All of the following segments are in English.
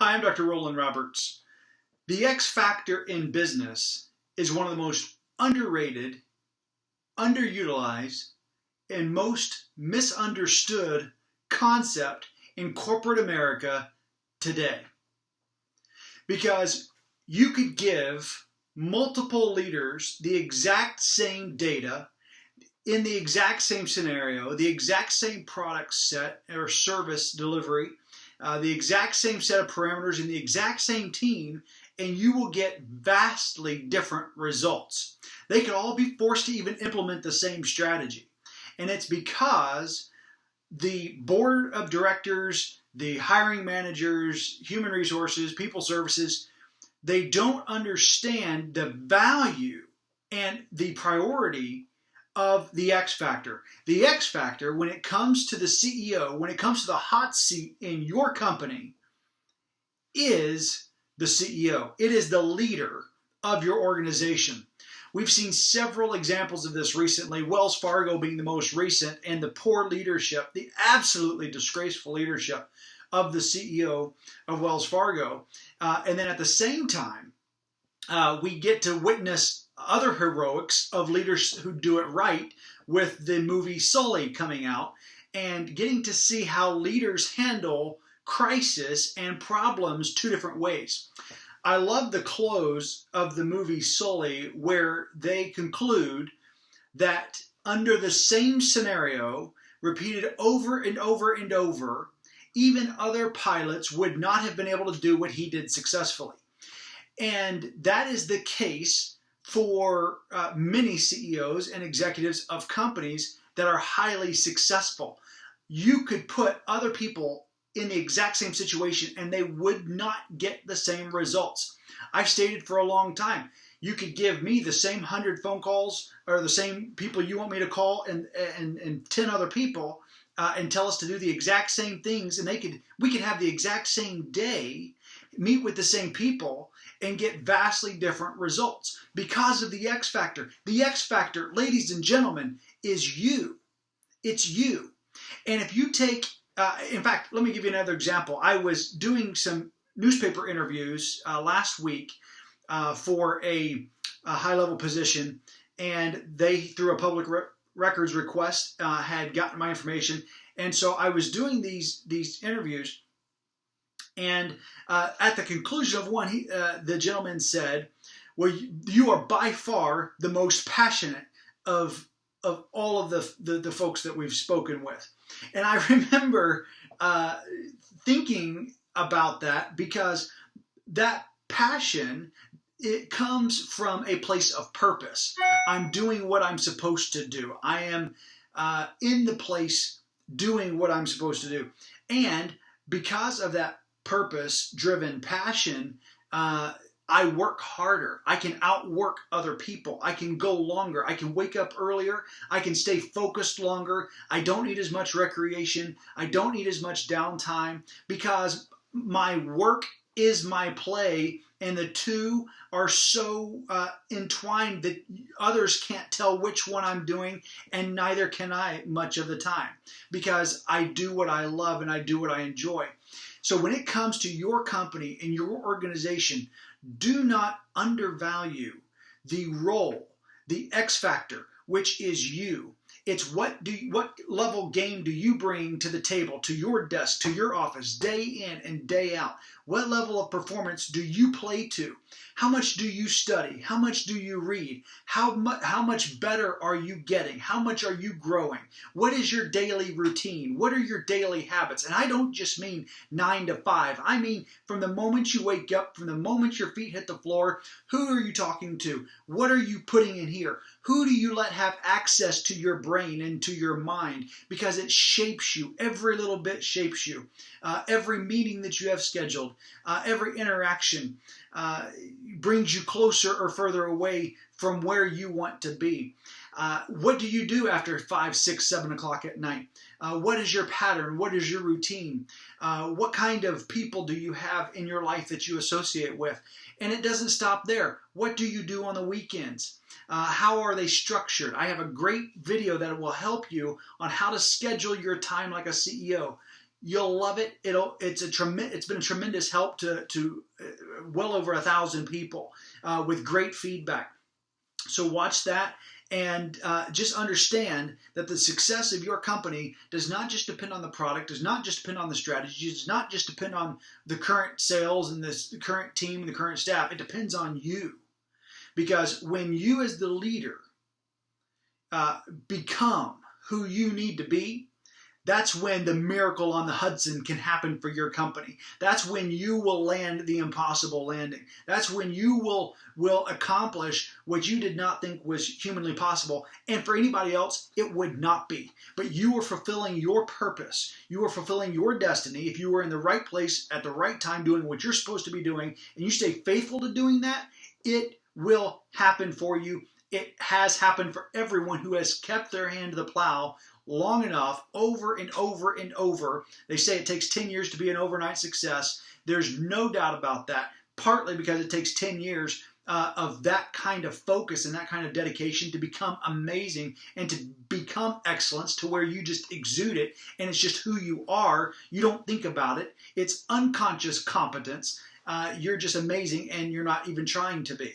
Hi, I'm Dr. Rollan Roberts. The X factor in business is one of the most underrated, underutilized, and most misunderstood concept in corporate America today. Because you could give multiple leaders the exact same data in the exact same scenario, the exact same product set or service delivery, the exact same set of parameters in the exact same team, and you will get vastly different results. They could all be forced to even implement the same strategy. And it's because the board of directors, the hiring managers, human resources, people services, they don't understand the value and the priority of the X factor. The X factor, when it comes to the CEO, when it comes to the hot seat in your company, is the CEO. It is the leader of your organization. We've seen several examples of this recently, Wells Fargo being the most recent, and the poor leadership, the absolutely disgraceful leadership of the CEO of Wells Fargo. And then at the same time, we get to witness other heroics of leaders who do it right with the movie Sully coming out, and getting to see how leaders handle crisis and problems two different ways. I love the close of the movie Sully, where they conclude that under the same scenario, repeated over and over and over, even other pilots would not have been able to do what he did successfully. And that is the case for many CEOs and executives of companies that are highly successful. You could put other people in the exact same situation and they would not get the same results. I've stated for a long time, you could give me the same 100 phone calls or the same people you want me to call and 10 other people and tell us to do the exact same things, and we could have the exact same day, meet with the same people, and get vastly different results because of the X factor. The X factor, ladies and gentlemen, is you. It's you. And if you take, in fact, let me give you another example. I was doing some newspaper interviews last week for a high-level position, and they, through a public records request, had gotten my information. And so I was doing these interviews, and at the conclusion of one, the gentleman said, well, you are by far the most passionate of all of the folks that we've spoken with. And I remember thinking about that, because that passion, it comes from a place of purpose. I'm doing what I'm supposed to do. I am in the place doing what I'm supposed to do. And because of that purpose-driven passion, I work harder. I can outwork other people. I can go longer. I can wake up earlier. I can stay focused longer. I don't need as much recreation. I don't need as much downtime, because my work is my play, and the two are so entwined that others can't tell which one I'm doing, and neither can I much of the time, because I do what I love and I do what I enjoy. So when it comes to your company and your organization, do not undervalue the role, the X factor, which is you. It's what level game do you bring to the table, to your desk, to your office, day in and day out? What level of performance do you play to? How much do you study? How much do you read? How much better are you getting? How much are you growing? What is your daily routine? What are your daily habits? And I don't just mean 9 to 5. I mean from the moment you wake up, from the moment your feet hit the floor, who are you talking to? What are you putting in here? Who do you let have access to your brain and to your mind? Because it shapes you. Every little bit shapes you. Every meeting that you have scheduled, every interaction brings you closer or further away from where you want to be. What do you do after 5, 6, 7 o'clock at night? What is your pattern? What is your routine? What kind of people do you have in your life that you associate with? And it doesn't stop there. What do you do on the weekends? How are they structured? I have a great video that will help you on how to schedule your time like a CEO. You'll love it. It's been a tremendous help to well over 1,000 people with great feedback. So watch that. And just understand that the success of your company does not just depend on the product, does not just depend on the strategy, does not just depend on the current sales and the current team and the current staff. It depends on you. Because when you as the leader become who you need to be, that's when the miracle on the Hudson can happen for your company. That's when you will land the impossible landing. That's when you will accomplish what you did not think was humanly possible. And for anybody else, it would not be. But you are fulfilling your purpose. You are fulfilling your destiny. If you are in the right place at the right time doing what you're supposed to be doing, and you stay faithful to doing that, it will happen for you. It has happened for everyone who has kept their hand to the plow long enough, over and over and over. They say it takes 10 years to be an overnight success. There's no doubt about that, partly because it takes 10 years of that kind of focus and that kind of dedication to become amazing and to become excellence to where you just exude it and it's just who you are. You don't think about it. It's unconscious competence. You're just amazing and you're not even trying to be.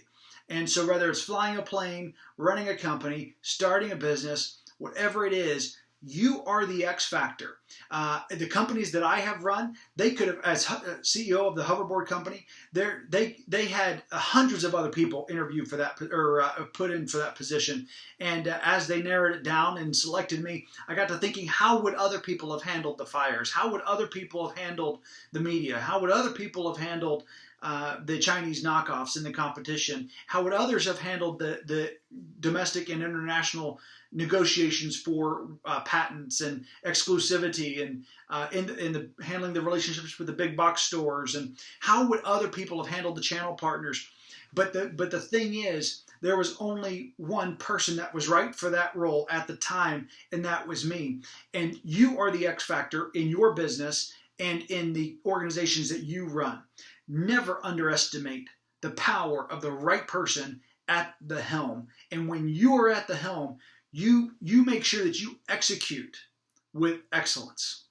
And so whether it's flying a plane, running a company, starting a business, whatever it is, you are the X factor. The companies that I have run, they could have, as CEO of the hoverboard company, they had hundreds of other people interview for that or put in for that position. And as they narrowed it down and selected me, I got to thinking, how would other people have handled the fires? How would other people have handled the media? How would other people have handled the Chinese knockoffs in the competition? How would others have handled the domestic and international negotiations for patents and exclusivity and in handling the relationships with the big box stores? And how would other people have handled the channel partners? But the thing is, there was only one person that was right for that role at the time, and that was me. And you are the X factor in your business and in the organizations that you run. Never underestimate the power of the right person at the helm. And when you are at the helm, you make sure that you execute with excellence.